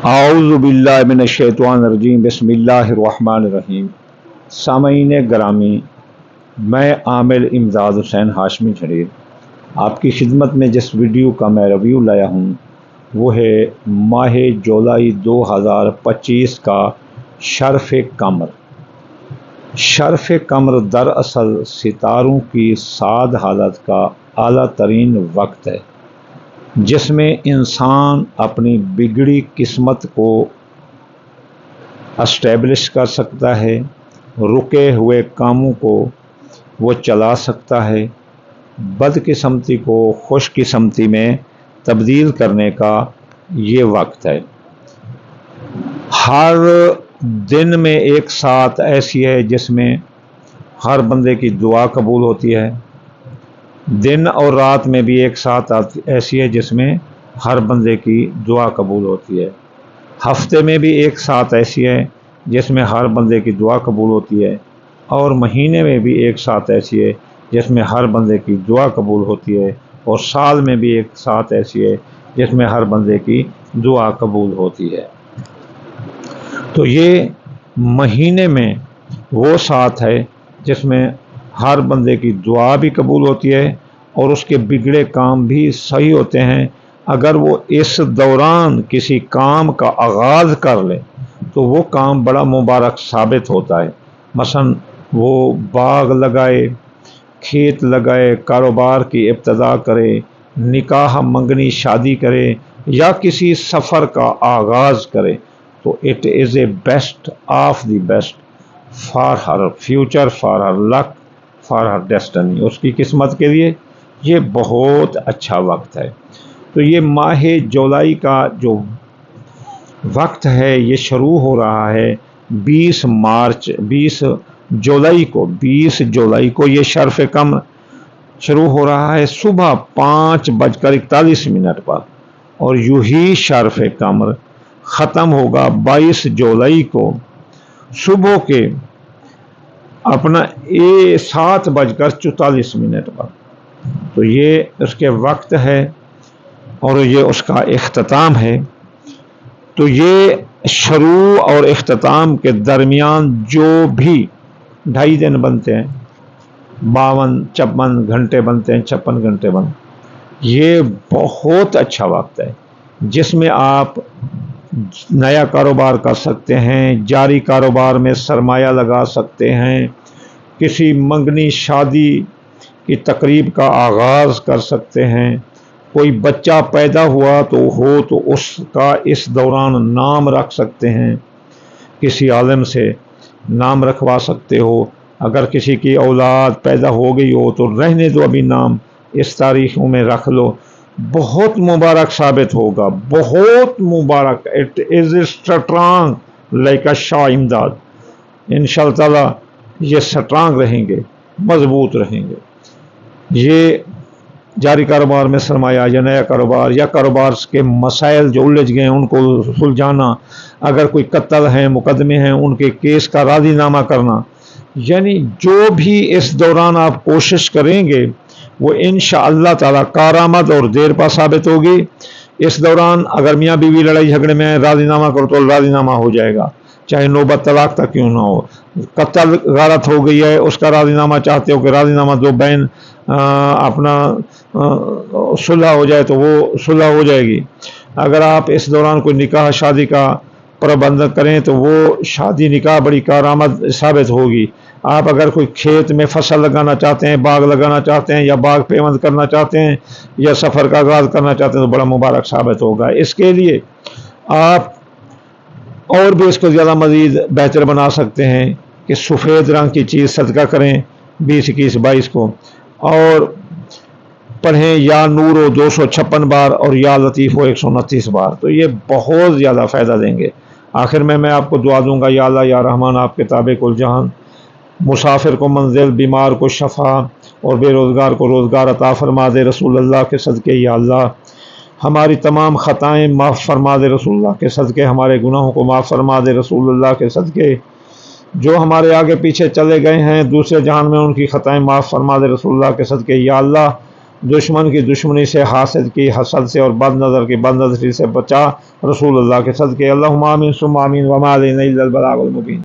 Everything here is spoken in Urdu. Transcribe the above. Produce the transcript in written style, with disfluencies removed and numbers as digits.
اعوذ باللہ من الشیطان الرجیم بسم اللہ الرحمن الرحیم۔ سامعین گرامی، میں عامر امداد حسین ہاشمی جھریر آپ کی خدمت میں جس ویڈیو کا میں ریویو لایا ہوں وہ ہے ماہ جولائی 2025 کا شرف قمر۔ شرف قمر دراصل ستاروں کی سعد حالت کا اعلیٰ ترین وقت ہے جس میں انسان اپنی بگڑی قسمت کو اسٹیبلش کر سکتا ہے، رکے ہوئے کاموں کو وہ چلا سکتا ہے، بد قسمتی کو خوش قسمتی میں تبدیل کرنے کا یہ وقت ہے۔ ہر دن میں ایک ساتھ ایسی ہے جس میں ہر بندے کی دعا قبول ہوتی ہے، دن اور رات میں بھی ایک ساتھ ایسی ہے جس میں ہر بندے کی دعا قبول ہوتی ہے، ہفتے میں بھی ایک ساتھ ایسی ہے جس میں ہر بندے کی دعا قبول ہوتی ہے، اور مہینے میں بھی ایک ساتھ ایسی ہے جس میں ہر بندے کی دعا قبول ہوتی ہے، اور سال میں بھی ایک ساتھ ایسی ہے جس میں ہر بندے کی دعا قبول ہوتی ہے۔ تو یہ مہینے میں وہ ساتھ ہے جس میں ہر بندے کی دعا بھی قبول ہوتی ہے اور اس کے بگڑے کام بھی صحیح ہوتے ہیں۔ اگر وہ اس دوران کسی کام کا آغاز کر لے تو وہ کام بڑا مبارک ثابت ہوتا ہے۔ مثلا وہ باغ لگائے، کھیت لگائے، کاروبار کی ابتدا کرے، نکاح منگنی شادی کرے یا کسی سفر کا آغاز کرے تو it is a best of the best for her future, for her luck, for her destiny. اس کی قسمت کے لیے یہ بہت اچھا وقت ہے۔ تو یہ ماہ جولائی کا جو وقت ہے یہ شروع ہو رہا ہے 20 جولائی کو یہ شرف قمر شروع ہو رہا ہے صبح 5:41 پر، اور یوں ہی شرف قمر ختم ہوگا 22 جولائی کو صبح کے اپنا 7:44 پر۔ تو یہ اس کے وقت ہے اور یہ اس کا اختتام ہے۔ تو یہ شروع اور اختتام کے درمیان جو بھی 2.5 دن بنتے ہیں، 52-54 گھنٹے بنتے ہیں، 56 گھنٹے بنتے، یہ بہت اچھا وقت ہے جس میں آپ نیا کاروبار کر سکتے ہیں، جاری کاروبار میں سرمایہ لگا سکتے ہیں، کسی منگنی شادی کی تقریب کا آغاز کر سکتے ہیں، کوئی بچہ پیدا ہوا تو اس کا اس دوران نام رکھ سکتے ہیں، کسی عالم سے نام رکھوا سکتے ہو۔ اگر کسی کی اولاد پیدا ہو گئی ہو تو رہنے دو، ابھی نام اس تاریخوں میں رکھ لو، بہت مبارک ثابت ہوگا، بہت مبارک۔ It is strong like a Shah Imdad. انشاءاللہ تعالی یہ سٹرانگ رہیں گے، مضبوط رہیں گے۔ یہ جاری کاروبار میں سرمایہ یا نیا کاروبار یا کاروبار کے مسائل جو الجھ گئے ہیں ان کو سلجھانا، اگر کوئی قتل ہیں، مقدمے ہیں، ان کے کیس کا راضی نامہ کرنا، یعنی جو بھی اس دوران آپ کوشش کریں گے وہ انشاءاللہ تعالی کارآمد اور دیر پا ثابت ہوگی۔ اس دوران اگر میاں بیوی لڑائی جھگڑے میں راضی نامہ کرو تو راضی نامہ ہو جائے گا، چاہے نوبت طلاق تک کیوں نہ ہو۔ قتل غارت ہو گئی ہے، اس کا راضی نامہ چاہتے ہو کہ راضی نامہ دو بین اپنا صلح ہو جائے تو وہ صلح ہو جائے گی۔ اگر آپ اس دوران کوئی نکاح شادی کا پربندھ کریں تو وہ شادی نکاح بڑی کارآمد ثابت ہوگی۔ آپ اگر کوئی کھیت میں فصل لگانا چاہتے ہیں، باغ لگانا چاہتے ہیں، یا باغ پیوند کرنا چاہتے ہیں، یا سفر کا آغاز کرنا چاہتے ہیں تو بڑا مبارک ثابت ہوگا۔ اس کے لیے آپ اور بھی اس کو زیادہ مزید بہتر بنا سکتے ہیں کہ سفید رنگ کی چیز صدقہ کریں 20، 21، 22 کو، اور پڑھیں یا نور ہو 256 بار اور یا لطیف ہو 129 بار، تو یہ بہت زیادہ فائدہ دیں گے۔ آخر میں آپ کو دعا دوں گا، یا اللہ یا رحمان آپ کے تابع کل جہان، مسافر کو منزل، بیمار کو شفا اور بے روزگار کو روزگار عطا فرما دے رسول اللہ کے صدقے۔ یا اللہ ہماری تمام خطائیں معاف فرما دے رسول اللہ کے صدقے، ہمارے گناہوں کو معاف فرما دے رسول اللہ کے صدقے، جو ہمارے آگے پیچھے چلے گئے ہیں دوسرے جہان میں ان کی خطائیں معاف فرما دے رسول اللہ کے صدقے۔ یا اللہ دشمن کی دشمنی سے، حاسد کی حسد سے، اور بد نظر کی بد نظری سے بچا، رسول اللہ کے صدقے۔ اللہم آمین ثم آمین، وما علینا الا البلاغ المبین۔